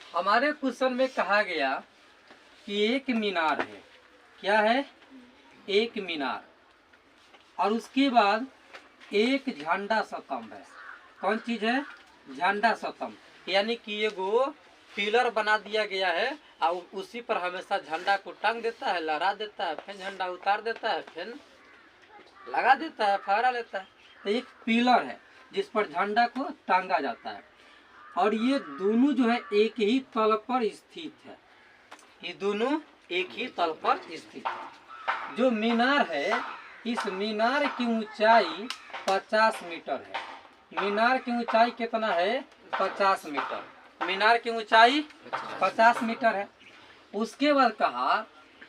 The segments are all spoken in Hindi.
हमारे क्वेश्चन में कहा गया कि एक मीनार है। क्या है? एक मीनार, और उसके बाद एक झंडा स्तंभ है। कौन चीज है? झंडा स्तंभ, यानी कि एगो पिलर बना दिया गया है और उसी पर हमेशा झंडा को टांग देता है, लहरा देता है, फिर झंडा उतार देता है, फिर लगा देता है, फहरा लेता है। तो एक पिलर है जिस पर झंडा को टांगा जाता है, और ये दोनों जो है एक ही तल पर स्थित है। ये दोनों एक ही तल पर स्थित है। जो मीनार है, इस मीनार की ऊंचाई 50 मीटर है। मीनार की ऊंचाई कितना है? 50 मीटर। मीनार की ऊंचाई 50 मीटर है। उसके बाद कहा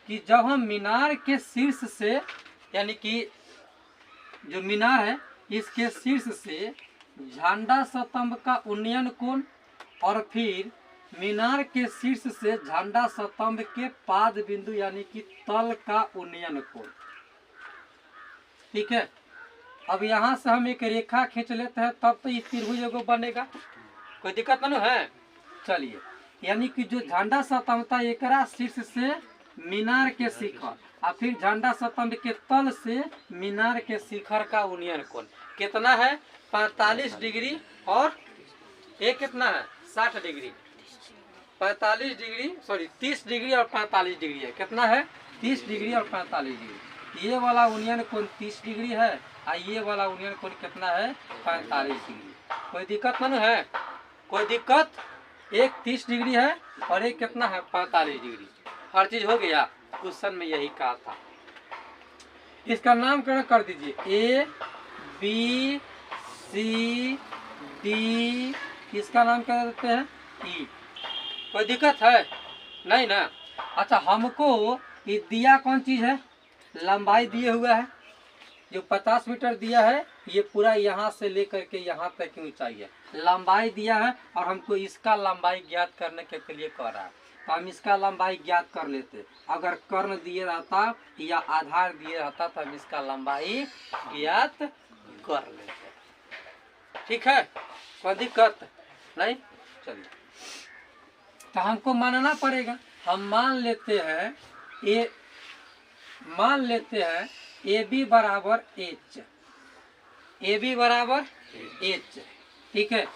कि जब हम मीनार के शीर्ष से, यानी कि जो मीनार है इसके शीर्ष से झंडा स्तंभ का उन्नयन कोण, और फिर मीनार के शीर्ष से झंडा स्तंभ के पाद बिंदु यानी कि तल का उन्नयन कोण। ठीक है, अब यहाँ से हम एक रेखा खींच लेते हैं, तब तो इस त्रिभुज एगो बनेगा। कोई दिक्कत नहीं है? चलिए, यानी कि जो झंडा स्तंभ था एकरा शीर्ष से मीनार के शिखर, और फिर झंडा स्तंभ के तल से मीनार के शिखर का उन्नयन कोण कितना है? 45 डिग्री, और ये कितना है? 60 डिग्री। 45 डिग्री, सॉरी 30 डिग्री और 45 डिग्री है। कितना है? 30 डिग्री और 45 डिग्री। ये वाला उन्नयन कोण 30 डिग्री है, और ये वाला उन्नयन कोण कितना है? 45 डिग्री। कोई दिक्कत नहीं है? कोई दिक्कत? एक 30 डिग्री है और एक कितना है? 45 डिग्री। हर चीज हो गया। क्वेश्चन में यही कहा था। इसका नामकरण कर दीजिए, ए बी सी डी, इसका नाम क्या देते हैं? ई। कोई दिक्कत है? नहीं ना? अच्छा, हमको ये दिया कौन चीज है? लंबाई दिए हुआ है। जो 50 मीटर दिया है, ये पूरा यहाँ से लेकर के यहाँ तक की ऊंचाई है। लंबाई दिया है और हमको इसका लंबाई ज्ञात करने के लिए कह रहा है, तो हम इसका लंबाई ज्ञात कर लेते। अगर कर्ण दिए रहता या आधार दिए रहता तो हम इसका लंबाई ज्ञात कर लेते। ठीक है, कोई दिक्कत नहीं? चलिए, तो हमको मानना पड़ेगा। हम मान लेते हैं ए बी बराबर एच, ए बी बराबर एच। ठीक है,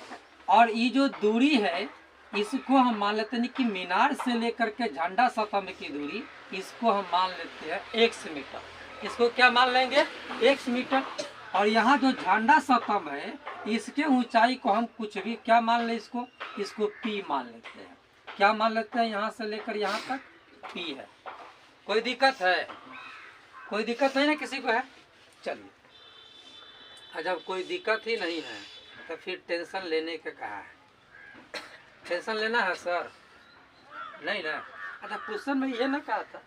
और ये जो दूरी है इसको हम मान लेते हैं कि मीनार से लेकर के झंडा स्तंभ की दूरी, इसको हम मान लेते हैं x मीटर। इसको क्या मान लेंगे? x metre. और यहाँ जो झंडा स्तंभ है इसके ऊंचाई को हम कुछ भी क्या मान ले? इसको p मान लेते हैं। क्या मान लेते हैं? यहाँ से लेकर यहाँ तक p है। कोई दिक्कत है? कोई दिक्कत नहीं ना किसी को है? चलिए, जब कोई दिक्कत ही नहीं है तो फिर टेंशन लेने का कहा है? टेंशन लेना है सर? नहीं ना? अच्छा, क्वेश्चन में ये ना कहा था,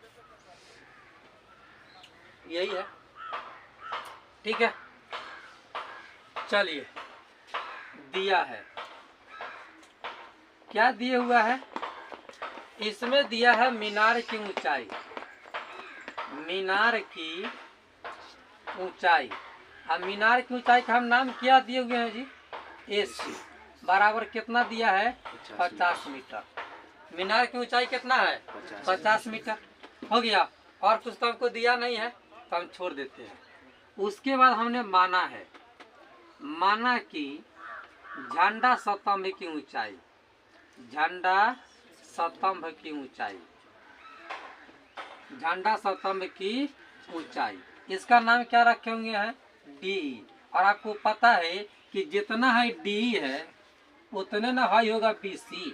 यही है। ठीक है, चलिए, दिया है, क्या दिए हुआ है? इसमें दिया है मीनार की ऊंचाई। मीनार की ऊंचाई, अब मीनार की ऊंचाई का हम नाम क्या दिए हुए हैं जी? AC बराबर कितना दिया है? 50 मीटर। मीनार की ऊंचाई कितना है? 50 मीटर। हो गया, और कुछ तो हमको दिया नहीं है तो हम छोड़ देते हैं। उसके बाद हमने माना कि झंडा स्तंभ की ऊंचाई, झंडा स्तंभ की ऊंचाई, झंडा स्तंभ की ऊंचाई, इसका नाम क्या रखे होंगे? है डी। और आपको पता है कि जितना हाई डी है उतने ना हाई होगा BC।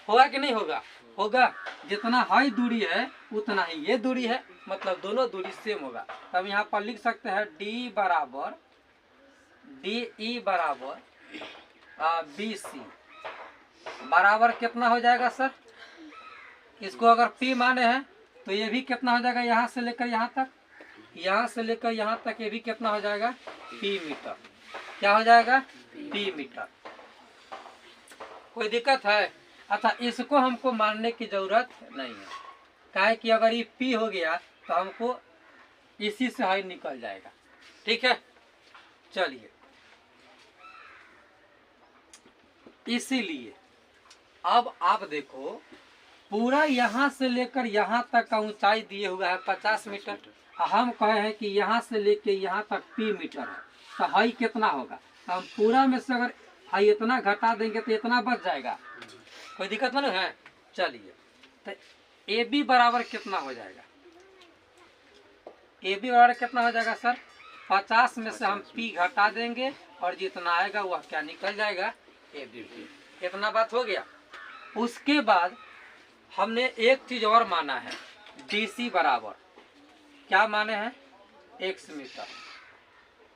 होगा कि नहीं होगा? होगा। जितना हाई दूरी है उतना ही ये दूरी है, मतलब दोनों दूरी सेम होगा। तो हम यहाँ पर लिख सकते हैं डी ई बराबर BC बराबर कितना हो जाएगा सर? इसको अगर P माने हैं तो ये भी कितना हो जाएगा? यहाँ से लेकर यहाँ तक, यहाँ से लेकर यहाँ तक ये भी कितना हो जाएगा? P metre. क्या हो जाएगा? P metre. कोई दिक्कत है? अच्छा, इसको हमको मानने की जरूरत नहीं है, काहे कि अगर ये P हो गया तो हमको इसी से हाई निकल जाएगा। ठीक है, चलिए, इसीलिए अब आप देखो पूरा यहाँ से लेकर यहाँ तक का ऊंचाई दिए हुआ है 50 मीटर। हम कहे हैं कि यहाँ से लेकर यहाँ तक पी मीटर है, तो हाई कितना होगा? तो हम पूरा में से अगर हाई इतना घटा देंगे तो इतना बच जाएगा, कोई दिक्कत नहीं है। चलिए तो ए बी बराबर कितना हो जाएगा? ए बी बराबर कितना हो जाएगा सर? 50 में से हम पी घटा देंगे और जितना आएगा वह क्या निकल जाएगा? A B. इतना बात हो गया। उसके बाद हमने एक चीज और माना है, डीसी बराबर क्या माने हैं? एक्स मीटर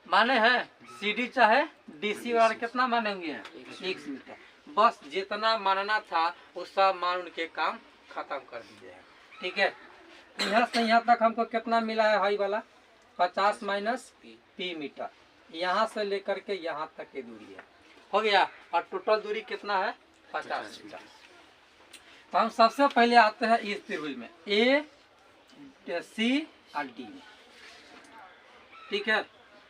माने हैं। सीडी चाहे डीसी बराबर कितना माने हुए हैं? X metre. बस जितना मानना था वो सब मान उनके काम खत्म कर दिए हैं। ठीक है, यहाँ से यहाँ तक हमको कितना मिला है? हाई वाला 50 माइनस पी मीटर, यहाँ से लेकर के यहाँ तक की दूरी है, हो गया। और टोटल दूरी कितना है? 50 मीटर। तो हम सबसे पहले आते हैं इस त्रिभुज में ए सी और डी में। ठीक है,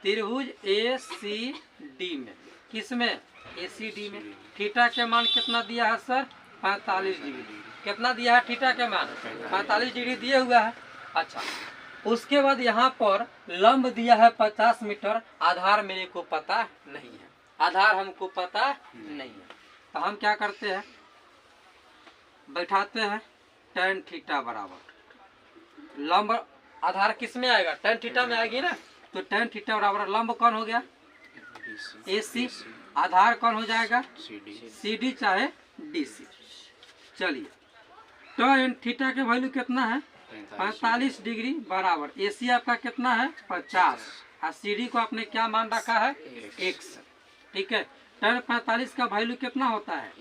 त्रिभुज ए सी डी में, किसमें? ए सी डी में। थीटा के मान कितना दिया है सर? 45 डिग्री। कितना दिया है थीटा के मान? 45 डिग्री दिए हुआ है। अच्छा, उसके बाद यहाँ पर लंब दिया है 50 मीटर। आधार मेरे को पता नहीं है, आधार हमको पता नहीं है। तो हम क्या करते हैं, बैठाते हैं tan थीटा बराबर लंब। आधार किस में आएगा? tan थीटा में आएगी ना। तो tan थीटा बराबर लंब कौन हो गया? AC। आधार कौन हो जाएगा? CD चाहे DC। चलिए, tan थीटा के वैल्यू कितना है? 45 डिग्री बराबर AC आपका कितना है? 50। और CD को आपने क्या मान रखा है? x। ठीक है, tan 45 का वैल्यू कितना होता है?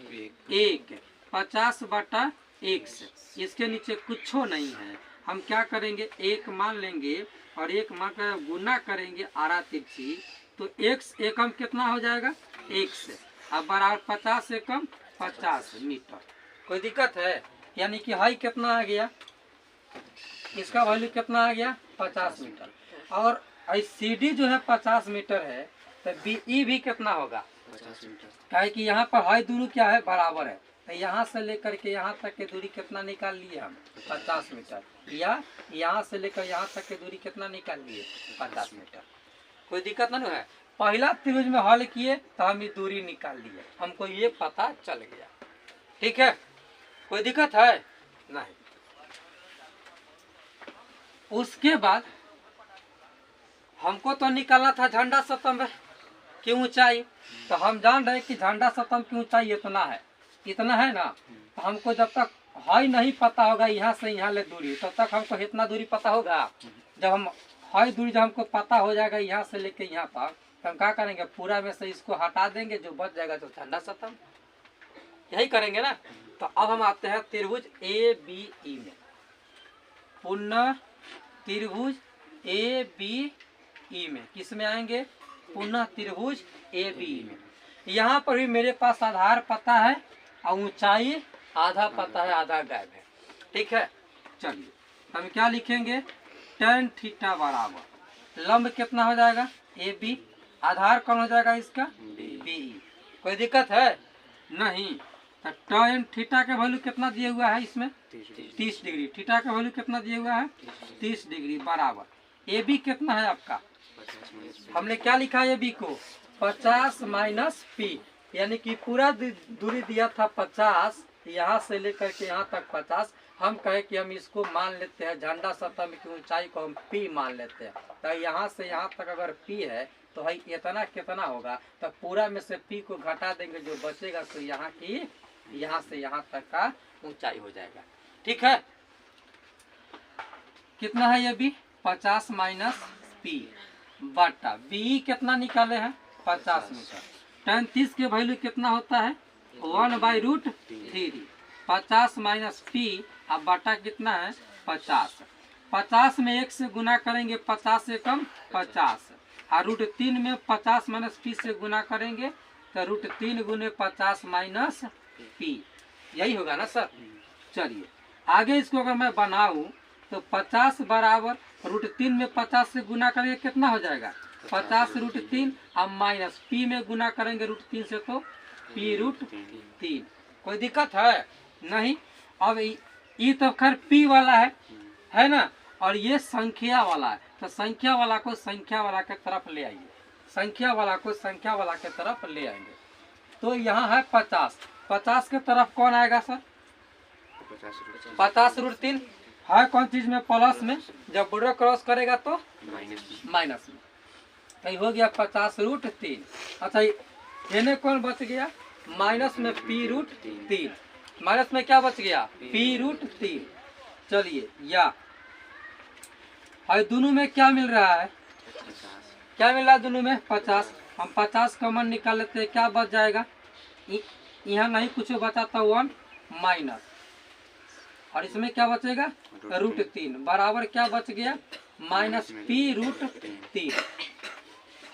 1। 50 बटा x। इसके नीचे कुछ नहीं है। हम क्या करेंगे, एक मान लेंगे और एक मान कर गुना करेंगे आरा तिरछी, तो x एकम कितना हो जाएगा? x। अब बराबर 50 एकम 50 मीटर। कोई दिक्कत है? यानी कि हाई कितना आ गया? इसका वैल्यू कितना आ गया? 50 मीटर। और CD जो है 50 मीटर है, तो BE भी कितना होगा? 50 मीटर। क्या कि यहाँ पर हाई दूरी क्या है? बराबर है। तो यहाँ से लेकर के यहाँ तक की दूरी कितना निकाल लिए हम? 50 मीटर। या यहाँ से लेकर यहाँ तक की दूरी कितना निकाल लिए? 50 मीटर। कोई दिक्कत नहीं है। पहला त्रिभुज में हल किए तो हम ये दूरी निकाल लिए, हमको ये पता चल गया। ठीक है, कोई दिक्कत है? नहीं। उसके बाद हमको तो निकालना था झंडा स्तंभ की ऊंचाई। तो हम जान रहे कि झंडा स्तंभ की ऊंचाई इतना है, इतना है ना। तो हमको जब तक हाई नहीं पता होगा यहाँ से यहाँ ले दूरी, तब तक हमको इतना दूरी पता होगा। जब हम हाई दूरी जब हमको पता हो जाएगा यहाँ से लेके यहाँ तक, तो हम क्या करेंगे, पूरा में से इसको हटा देंगे, जो बच जाएगा तो झंडा स्तंभ, यही करेंगे ना। तो अब हम आते हैं त्रिभुज ABE में। पुनः त्रिभुज ABE में किस में आएंगे? पुनः त्रिभुज ABE में। यहाँ पर भी मेरे पास आधार पता है और ऊंचाई आधा पता है, आधा गायब है। ठीक है, चलिए हम क्या लिखेंगे? tan थीटा बराबर लंब कितना हो जाएगा? AB। आधार कौन हो जाएगा इसका? BE। कोई दिक्कत है? नहीं। तो tan थीटा का वैल्यू कितना दिया हुआ है इसमें? 30 डिग्री। थीटा का वैल्यू कितना दिया हुआ है? 30 डिग्री बराबर AB कितना है आपका? हमने क्या लिखा है AB को? 50 माइनस पी, यानी कि पूरा दूरी दिया था 50, यहाँ से लेकर के यहाँ तक 50। हम कहे कि हम इसको मान लेते हैं, झंडा स्तंभ की ऊंचाई को हम P मान लेते हैं। तो यहाँ से यहाँ तक अगर P है तो भाई इतना कितना होगा? तो पूरा में से P को घटा देंगे, जो बचेगा तो यहाँ की यहाँ से यहाँ तक का ऊंचाई हो जाएगा। ठीक है, कितना है ये भी? 50 माइनस पी बटा बी कितना निकाले हैं? 50 मीटर। tan 30 के वैल्यू कितना होता है? 1/√3। 50 माइनस पी अब बटा कितना है? 50। 50 में 1 से गुना करेंगे, 50 से कम 50। और √3 में 50 माइनस पी से गुना करेंगे तो √3 गुने 50 माइनस पी, यही होगा ना सर। चलिए आगे इसको अगर मैं बनाऊं तो 50 बराबर √3 में 50 से गुना करेंगे कितना हो जाएगा? 50 √3। अब माइनस पी में गुना करेंगे √3 से तो p √3। कोई दिक्कत है नहीं। अब ये तो खैर पी वाला है ना, और ये संख्या वाला है, तो संख्या वाला को संख्या वाला के तरफ ले आइए, संख्या वाला को संख्या वाला के तरफ ले आएंगे। तो यहाँ है 50, 50 के तरफ कौन आएगा सर? 50√3 है कौन चीज में? प्लस में। जब बॉर्डर क्रॉस करेगा तो माइनस में। तो हो गया 50√3। अच्छा इन्हें कौन बच गया? माइनस में p√3, माइनस में क्या बच गया? p√3। चलिए या दोनों में क्या मिल रहा है? क्या मिल रहा है दोनों में? 50। हम 50 कॉमन निकाल लेते हैं, क्या बच जाएगा? यहाँ नहीं कुछ बचा तो 1 माइनस, और इसमें क्या बचेगा? √3 बराबर क्या बच गया? Minus p√3।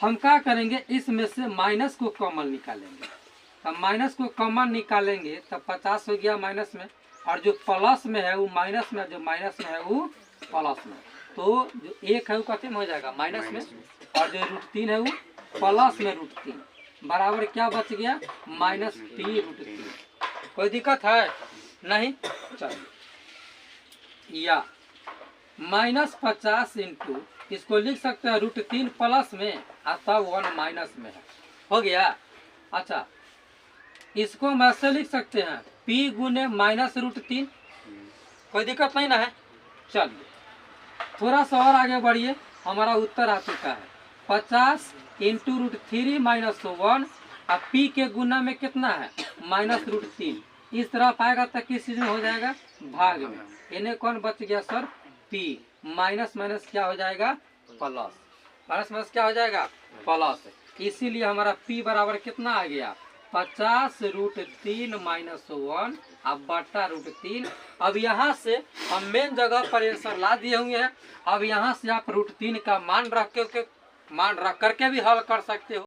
हम क्या करेंगे? इसमें से माइनस को कॉमन निकालेंगे। अब माइनस को कॉमन निकालेंगे तब 50 हो गया माइनस में, और जो प्लस में है वो माइनस में, जो माइनस में है वो प्लस में। तो जो 1 है वो खत्म हो जाएगा माइनस में, और जो √3 है वो प्लस में √3 बराबर क्या बच गया? Minus p√3। कोई दिक्कत है नहीं? चलिए या -50 इंटू, इसको लिख सकते हैं √3 प्लस में अथवा 1 माइनस में है, हो गया। अच्छा इसको हम ऐसे लिख सकते हैं p गुने -√3, कोई दिक्कत नहीं ना है? चलिए थोड़ा सा और आगे बढ़िए, हमारा उत्तर आ चुका है 50 इंटू √3 माइनस 1, अब p के गुना में कितना है? -√3। इस तरफ आएगा तो किस चीज में हो जाएगा? भाग में। इन्हें कौन बच गया सर? p। माइनस माइनस क्या हो जाएगा? प्लस। माइनस माइनस क्या हो जाएगा? प्लस। इसीलिए हमारा p बराबर कितना आ गया? 50√3 माइनस 1 अब बटा √3। अब यहाँ से हम मेन जगह पर आंसर ला दिए हुए हैं। अब यहाँ से आप √3 का मान रख करके भी हल कर सकते हो।